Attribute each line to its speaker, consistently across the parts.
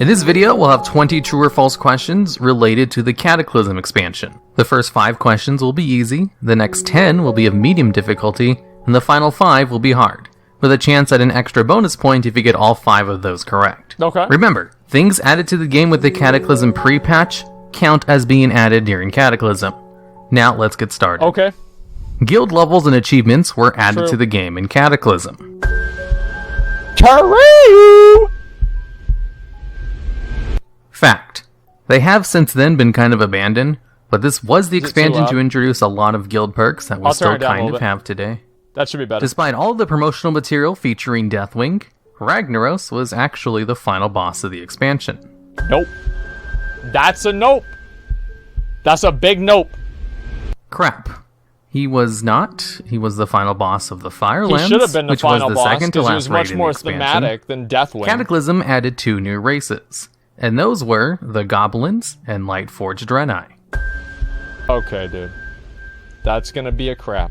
Speaker 1: In this video, we'll have 20 true or false questions related to the Cataclysm expansion. The first 5 questions will be easy, the next 10 will be of medium difficulty, and the final 5 will be hard, with a chance at an extra bonus point if you get all 5 of those correct.
Speaker 2: Okay.
Speaker 1: Remember, things added to the game with the Cataclysm pre-patch count as being added during Cataclysm. Now let's get started.
Speaker 2: Okay.
Speaker 1: Guild levels and achievements were added
Speaker 2: True.
Speaker 1: to the game in Cataclysm.
Speaker 2: True.
Speaker 1: Fact. They have since then been kind of abandoned, but this was the expansion to introduce a lot of guild perks that we
Speaker 2: I'll turn
Speaker 1: still
Speaker 2: it down a
Speaker 1: kind
Speaker 2: little
Speaker 1: of
Speaker 2: bit.
Speaker 1: have today.
Speaker 2: That should be better.
Speaker 1: Despite all the promotional material featuring Deathwing, Ragnaros was actually the final boss of the expansion.
Speaker 2: Nope. That's a nope. That's a big nope.
Speaker 1: Crap. He was not. He was the final boss of the
Speaker 2: He
Speaker 1: Firelands,
Speaker 2: should have been the
Speaker 1: which
Speaker 2: final
Speaker 1: was the
Speaker 2: boss
Speaker 1: second to
Speaker 2: because he
Speaker 1: last
Speaker 2: was
Speaker 1: raid
Speaker 2: much
Speaker 1: in the
Speaker 2: more
Speaker 1: expansion.
Speaker 2: thematic than Deathwing.
Speaker 1: Cataclysm added 2 new races, and those were the Goblins and Lightforged Draenei.
Speaker 2: Okay, dude. That's gonna be a crap.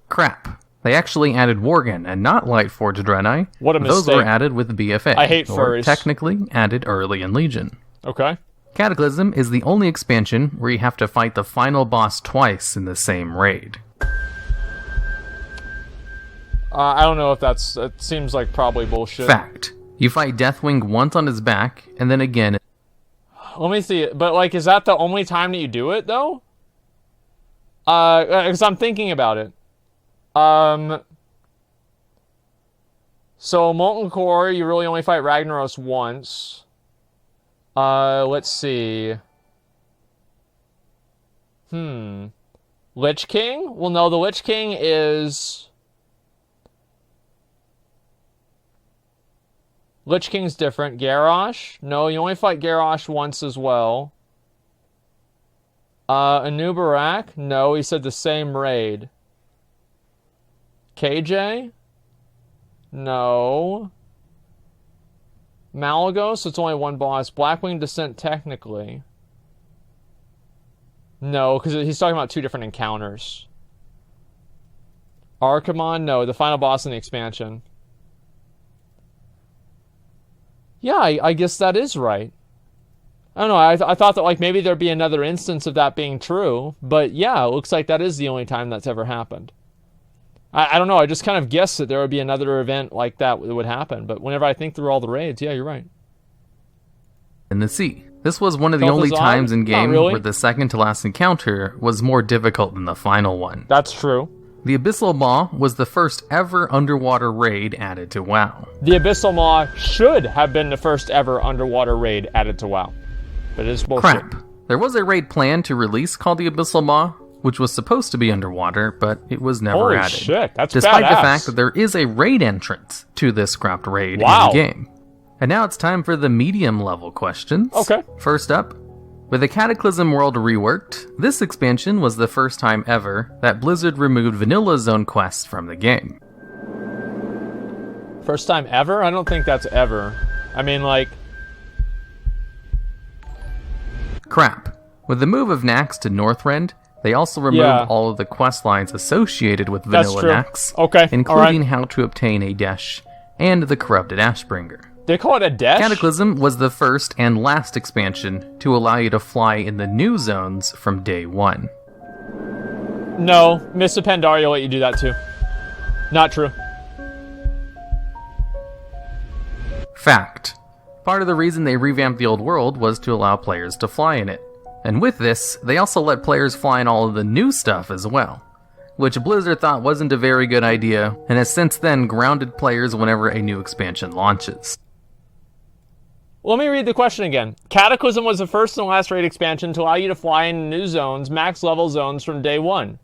Speaker 1: Crap. They actually added Worgen and not Lightforged Draenei.
Speaker 2: What a
Speaker 1: Those
Speaker 2: mistake.
Speaker 1: were added with BFA.
Speaker 2: I hate
Speaker 1: or
Speaker 2: furries.
Speaker 1: technically added early in Legion.
Speaker 2: Okay.
Speaker 1: Cataclysm is the only expansion where you have to fight the final boss twice in the same raid.
Speaker 2: I don't know if that's... It seems like probably bullshit.
Speaker 1: Fact. You fight Deathwing once on his back, and then again...
Speaker 2: Let me see. But, like, is that the only time that you do it, though? Because I'm thinking about it. So, Molten Core, you really only fight Ragnaros once. Let's see. Lich King? Well, no, the Lich King is... Lich King's different. Garrosh? No, you only fight Garrosh once as well. Anubarak? No, he said the same raid. KJ? No. Malagos? It's only one boss. Blackwing Descent, technically. No, because he's talking about 2 different encounters. Archimon? No, the final boss in the expansion. Yeah, I guess that is right. I don't know, I thought that like maybe there'd be another instance of that being true, but yeah, it looks like that is the only time that's ever happened. I don't know, I just kind of guessed that there would be another event like that would happen, but whenever I think through all the raids, yeah, you're right.
Speaker 1: in the sea. This was one of the only
Speaker 2: Kel'Thuzad?
Speaker 1: times in
Speaker 2: Not
Speaker 1: game
Speaker 2: really.
Speaker 1: where the second to last encounter was more difficult than the final one.
Speaker 2: That's true.
Speaker 1: The Abyssal Maw was the first ever underwater raid added to WoW.
Speaker 2: The Abyssal Maw should have been the first ever underwater raid added to WoW. But it is bullshit.
Speaker 1: Crap. There was a raid planned to release called the Abyssal Maw, which was supposed to be underwater, but it was never
Speaker 2: Holy
Speaker 1: added.
Speaker 2: shit, that's
Speaker 1: Despite
Speaker 2: badass.
Speaker 1: the fact that there is a raid entrance to this scrapped raid
Speaker 2: Wow.
Speaker 1: in the game. And now it's time for the medium level questions.
Speaker 2: Okay.
Speaker 1: First up, with the Cataclysm world reworked, this expansion was the first time ever that Blizzard removed vanilla zone quests from the game.
Speaker 2: First time ever? I don't think that's ever. I mean, like...
Speaker 1: Crap. With the move of Nax to Northrend, they also removed
Speaker 2: Yeah.
Speaker 1: all of the quest lines associated with
Speaker 2: That's
Speaker 1: vanilla
Speaker 2: true.
Speaker 1: Nax,
Speaker 2: Okay,
Speaker 1: including how to obtain a Desh and the corrupted Ashbringer.
Speaker 2: They call it a desh?
Speaker 1: Cataclysm was the first and last expansion to allow you to fly in the new zones from day 1.
Speaker 2: No, Miss Pandaria let you do that too. Not true.
Speaker 1: Fact. Part of the reason they revamped the old world was to allow players to fly in it. And with this, they also let players fly in all of the new stuff as well, which Blizzard thought wasn't a very good idea, and has since then grounded players whenever a new expansion launches.
Speaker 2: Let me read the question again. Cataclysm was the first and last raid expansion to allow you to fly in new zones, max level zones from day 1.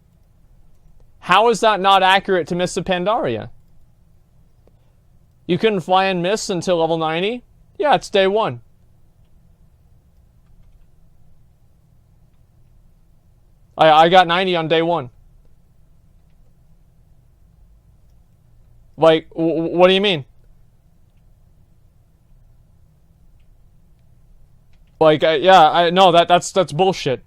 Speaker 2: How is that not accurate to Mists of Pandaria? You couldn't fly in Mists until level 90? Yeah, it's day 1. I got 90 on day 1. Like, what do you mean? Like, no, that's bullshit.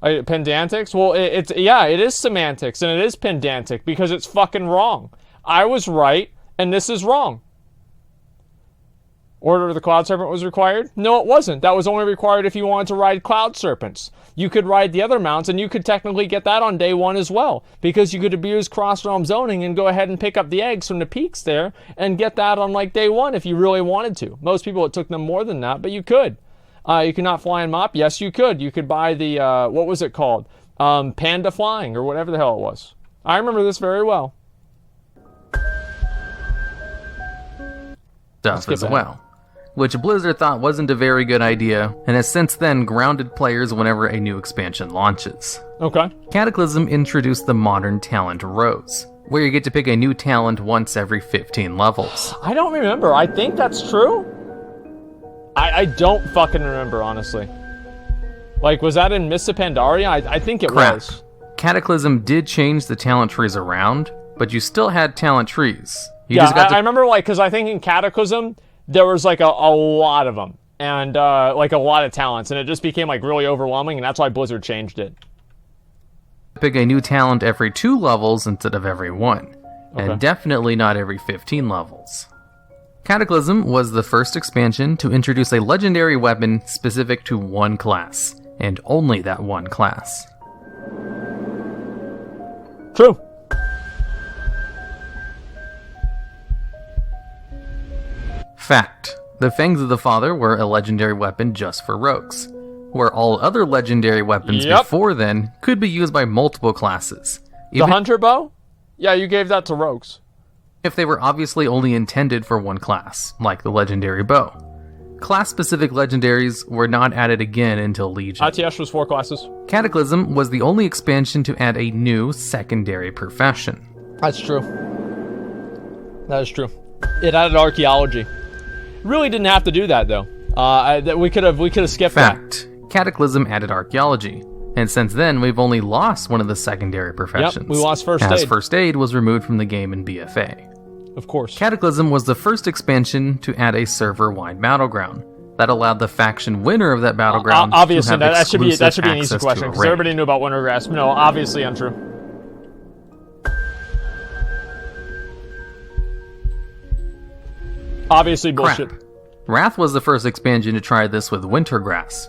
Speaker 2: Pedantics? Well, it is semantics, and it is pedantic, because it's fucking wrong. I was right, and this is wrong. Order of the Cloud Serpent was required? No, it wasn't. That was only required if you wanted to ride Cloud Serpents. You could ride the other mounts, and you could technically get that on day 1 as well, because you could abuse cross-realm zoning and go ahead and pick up the eggs from the peaks there and get that on like day 1 if you really wanted to. Most people, it took them more than that, but you could. You could not fly in Mop? Yes, you could. You could buy the, what was it called? Panda Flying, or whatever the hell it was. I remember this very well.
Speaker 1: Stuff as well, which Blizzard thought wasn't a very good idea, and has since then grounded players whenever a new expansion launches.
Speaker 2: Okay.
Speaker 1: Cataclysm introduced the modern talent Rose, where you get to pick a new talent once every 15 levels.
Speaker 2: I don't remember. I think that's true. I don't fucking remember, honestly. Like, was that in Mists of Pandaria? I think it was.
Speaker 1: Cataclysm did change the talent trees around, but you still had talent trees.
Speaker 2: I remember, like, because I think in Cataclysm, there was, like, a lot of them. And, like, a lot of talents. And it just became, like, really overwhelming, and that's why Blizzard changed it.
Speaker 1: Pick a new talent every 2 levels instead of every 1.
Speaker 2: Okay.
Speaker 1: And definitely not every 15 levels. Cataclysm was the first expansion to introduce a legendary weapon specific to one class, and only that one class.
Speaker 2: True.
Speaker 1: Fact: the Fangs of the Father were a legendary weapon just for rogues, where all other legendary weapons before then could be used by multiple classes.
Speaker 2: The Hunter Bow? Yeah, you gave that to rogues.
Speaker 1: If they were obviously only intended for one class, like the legendary bow. Class-specific legendaries were not added again until Legion.
Speaker 2: ATS was 4 classes.
Speaker 1: Cataclysm was the only expansion to add a new secondary profession.
Speaker 2: That's true. That is true. It added archaeology. Really didn't have to do that, though. We could have skipped
Speaker 1: Fact: Cataclysm added archaeology, and since then we've only lost one of the secondary professions.
Speaker 2: Yep, we lost First Aid.
Speaker 1: As First Aid was removed from the game in BFA.
Speaker 2: Of course.
Speaker 1: Cataclysm was the first expansion to add a server-wide battleground that allowed the faction winner of that battleground
Speaker 2: obviously,
Speaker 1: to have
Speaker 2: that should be an easy
Speaker 1: access
Speaker 2: question, because everybody knew about Wintergrass. No, obviously untrue. Obviously bullshit.
Speaker 1: Crap. Wrath was the first expansion to try this with Wintergrass,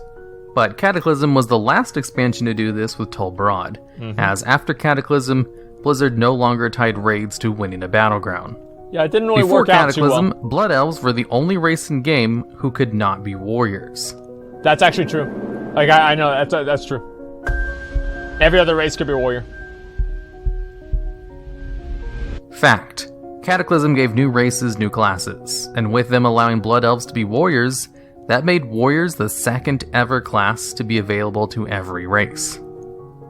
Speaker 1: but Cataclysm was the last expansion to do this with Tolbrod, as after Cataclysm, Blizzard no longer tied raids to winning a battleground.
Speaker 2: Yeah, it didn't really work out too well.
Speaker 1: Before Cataclysm, Blood Elves were the only race in game who could not be warriors.
Speaker 2: That's actually true. Like, I know, that's true. Every other race could be a warrior.
Speaker 1: Fact: Cataclysm gave new races new classes, and with them allowing Blood Elves to be warriors, that made warriors the second ever class to be available to every race.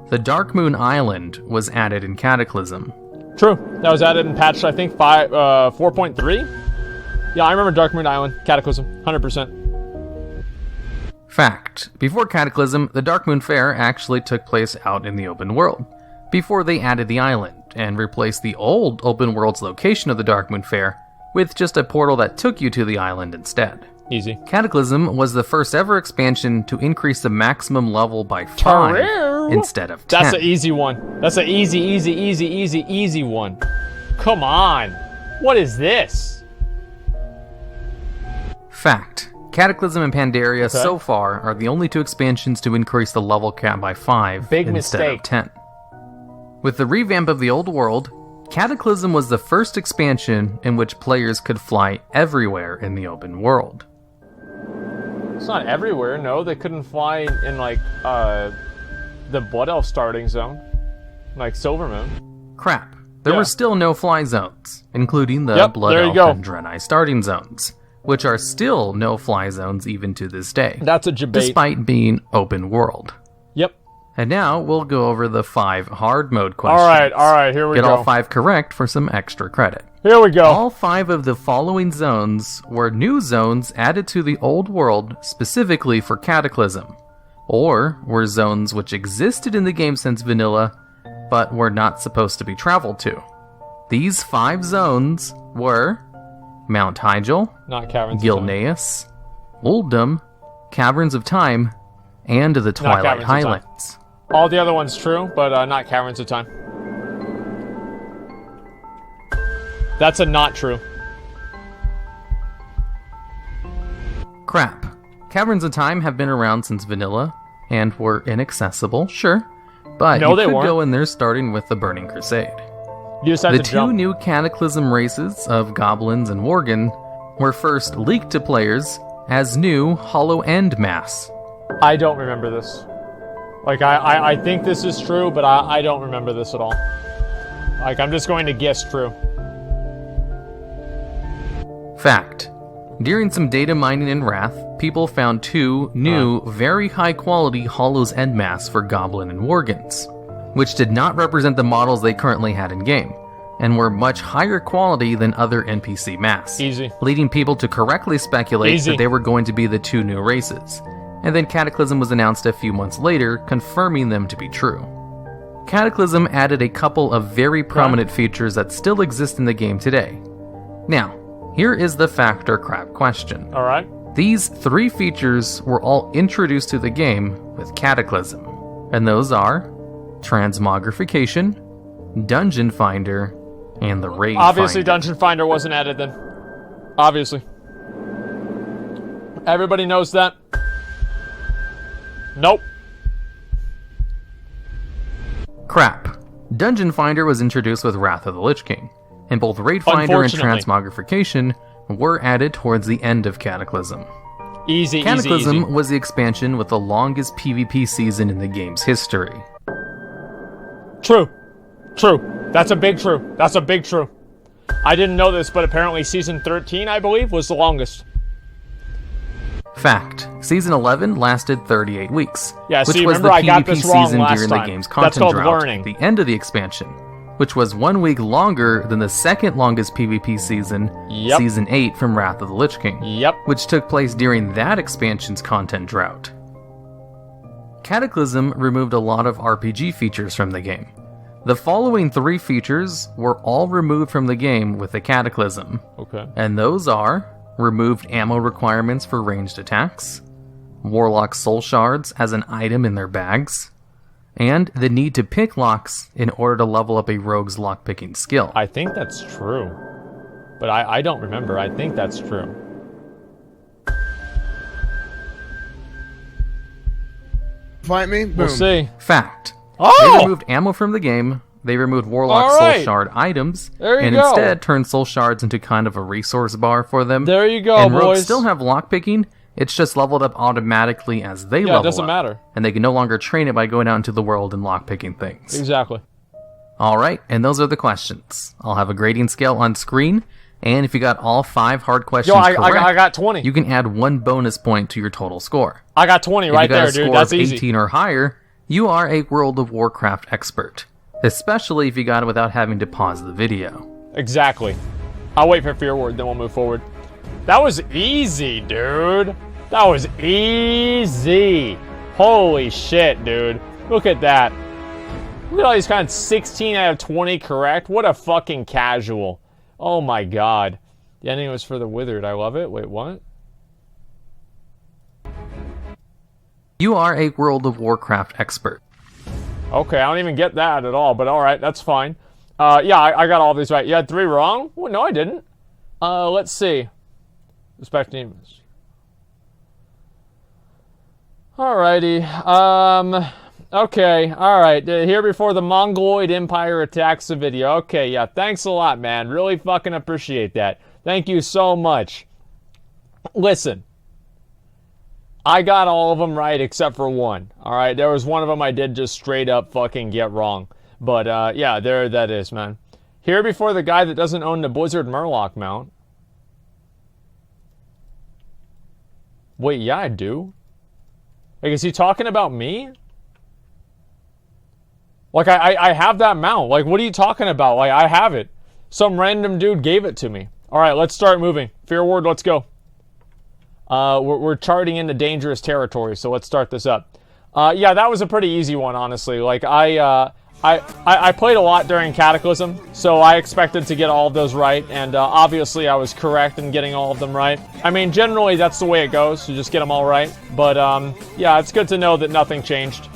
Speaker 1: The Darkmoon Island was added in Cataclysm.
Speaker 2: True. That was added in patch, I think, 4.3? Yeah, I remember Darkmoon Island, Cataclysm, 100%.
Speaker 1: Fact: before Cataclysm, the Darkmoon Fair actually took place out in the open world, before they added the island, and replaced the old open world's location of the Darkmoon Fair with just a portal that took you to the island instead.
Speaker 2: Easy.
Speaker 1: Cataclysm was the first ever expansion to increase the maximum level by 5 instead of 10.
Speaker 2: That's an easy one. That's an easy one. Come on. What is this?
Speaker 1: Fact: Cataclysm and Pandaria so far are the only 2 expansions to increase the level cap by 5 instead of 10. With the revamp of the old world, Cataclysm was the first expansion in which players could fly everywhere in the open world.
Speaker 2: It's not everywhere, no. They couldn't fly in, like, the Blood Elf starting zone. Like Silvermoon.
Speaker 1: Crap. There were still no fly zones, including the Blood Elf and Draenei starting zones, which are still no fly zones even to this day.
Speaker 2: That's a debate.
Speaker 1: Despite being open world.
Speaker 2: Yep.
Speaker 1: And now we'll go over the 5 hard mode questions.
Speaker 2: Alright, here we go.
Speaker 1: Get all 5 correct for some extra credit.
Speaker 2: Here we go.
Speaker 1: All 5 of the following zones were new zones added to the old world specifically for Cataclysm, or were zones which existed in the game since vanilla, but were not supposed to be traveled to. These 5 zones were Mount Hyjal,
Speaker 2: not Caverns
Speaker 1: Gilneas, Uldum, Caverns of Time, and the Twilight Highlands.
Speaker 2: All the other ones true, but not Caverns of Time. That's a not true.
Speaker 1: Crap. Caverns of Time have been around since vanilla, and were inaccessible, sure, but
Speaker 2: No,
Speaker 1: you
Speaker 2: they
Speaker 1: could
Speaker 2: weren't.
Speaker 1: go in there starting with the Burning Crusade.
Speaker 2: You just had
Speaker 1: The
Speaker 2: to
Speaker 1: two
Speaker 2: jump.
Speaker 1: new Cataclysm races of Goblins and Worgen were first leaked to players as new Hollow End Mass.
Speaker 2: I don't remember this. Like, I think this is true, but I don't remember this at all. Like, I'm just going to guess true.
Speaker 1: Fact. During some data mining in Wrath, people found two new, very high-quality Hollow's End Mass for Goblin and Worgens, which did not represent the models they currently had in-game, and were much higher quality than other NPC masks,
Speaker 2: Easy.
Speaker 1: leading people to correctly speculate
Speaker 2: Easy.
Speaker 1: that they were going to be the two new races, and then Cataclysm was announced a few months later, confirming them to be true. Cataclysm added a couple of very prominent features that still exist in the game today. Now, here is the fact or crap question.
Speaker 2: Alright.
Speaker 1: These three features were all introduced to the game with Cataclysm, and those are Transmogrification, Dungeon Finder, and the Raid
Speaker 2: Obviously,
Speaker 1: Finder.
Speaker 2: Dungeon Finder wasn't added then. Obviously. Everybody knows that. Nope.
Speaker 1: Crap. Dungeon Finder was introduced with Wrath of the Lich King, and both Raid Finder and
Speaker 2: Unfortunately.
Speaker 1: Transmogrification were added towards the end of Cataclysm.
Speaker 2: Easy,
Speaker 1: Cataclysm
Speaker 2: easy.
Speaker 1: was the expansion with the longest PvP season in the game's history.
Speaker 2: True. True. That's a big true. That's a big true. I didn't know this, but apparently Season 13, I believe, was the longest.
Speaker 1: Fact. Season 11 lasted 38 weeks,
Speaker 2: Yeah,
Speaker 1: which
Speaker 2: see,
Speaker 1: was
Speaker 2: remember
Speaker 1: the
Speaker 2: I got
Speaker 1: PvP
Speaker 2: this wrong
Speaker 1: season
Speaker 2: last
Speaker 1: during
Speaker 2: time.
Speaker 1: the game's
Speaker 2: That's
Speaker 1: content
Speaker 2: called
Speaker 1: drought,
Speaker 2: learning.
Speaker 1: the end of the expansion, which was 1 week longer than the second longest PvP season,
Speaker 2: Yep.
Speaker 1: Season 8 from Wrath of the Lich King,
Speaker 2: Yep.
Speaker 1: which took place during that expansion's content drought. Cataclysm removed a lot of RPG features from the game. The following three features were all removed from the game with the Cataclysm,
Speaker 2: Okay.
Speaker 1: and those are removed ammo requirements for ranged attacks, Warlock soul shards as an item in their bags, and the need to pick locks in order to level up a rogue's lockpicking skill.
Speaker 2: I think that's true. But I don't remember. I think that's true.
Speaker 3: Fight me? Boom.
Speaker 2: We'll see.
Speaker 1: Fact. They
Speaker 2: Oh!
Speaker 1: removed ammo from the game, they removed Warlock
Speaker 2: All right.
Speaker 1: soul shard items,
Speaker 2: There you
Speaker 1: and
Speaker 2: go.
Speaker 1: instead turned soul shards into kind of a resource bar for them.
Speaker 2: There you go,
Speaker 1: and
Speaker 2: boys.
Speaker 1: rogues still have lockpicking, it's just leveled up automatically as they
Speaker 2: Yeah,
Speaker 1: level
Speaker 2: it doesn't
Speaker 1: up.
Speaker 2: matter.
Speaker 1: And they can no longer train it by going out into the world and lockpicking things.
Speaker 2: Exactly.
Speaker 1: Alright, and those are the questions. I'll have a grading scale on screen, and if you got all 5 hard questions
Speaker 2: Yo, I
Speaker 1: correct,
Speaker 2: got 20.
Speaker 1: you can add 1 bonus point to your total score.
Speaker 2: I got 20
Speaker 1: If
Speaker 2: right
Speaker 1: you got
Speaker 2: there,
Speaker 1: a score
Speaker 2: dude. That's
Speaker 1: of
Speaker 2: easy.
Speaker 1: 18 or higher, you are a World of Warcraft expert. Especially if you got it without having to pause the video.
Speaker 2: Exactly. I'll wait for Fear Word, then we'll move forward. That was easy, dude. That was easy. Holy shit, dude. Look at that. Look at all these kind of 16 out of 20 correct. What a fucking casual. Oh my god. The ending was for the Withered. I love it. Wait, what?
Speaker 1: You are a World of Warcraft expert.
Speaker 2: Okay, I don't even get that at all, but alright, that's fine. Yeah, I got all these right. You had 3 wrong? Well, no, I didn't. Let's see. Respect demons. Alrighty. Okay, alright. Here before the Mongoloid Empire attacks the video. Okay, yeah, thanks a lot, man. Really fucking appreciate that. Thank you so much. Listen. I got all of them right except for one. Alright, there was one of them I did just straight up fucking get wrong. But, yeah, there that is, man. Here before the guy that doesn't own the Blizzard Murloc mount. Wait, yeah, I do. Like, is he talking about me? Like, I have that mount. Like, what are you talking about? Like, I have it. Some random dude gave it to me. Alright, let's start moving. Fear Ward, let's go. We're charting into dangerous territory, so let's start this up. Yeah, that was a pretty easy one, honestly. Like, I played a lot during Cataclysm, so I expected to get all of those right, and obviously I was correct in getting all of them right. I mean, generally that's the way it goes, you just get them all right. But, yeah, it's good to know that nothing changed.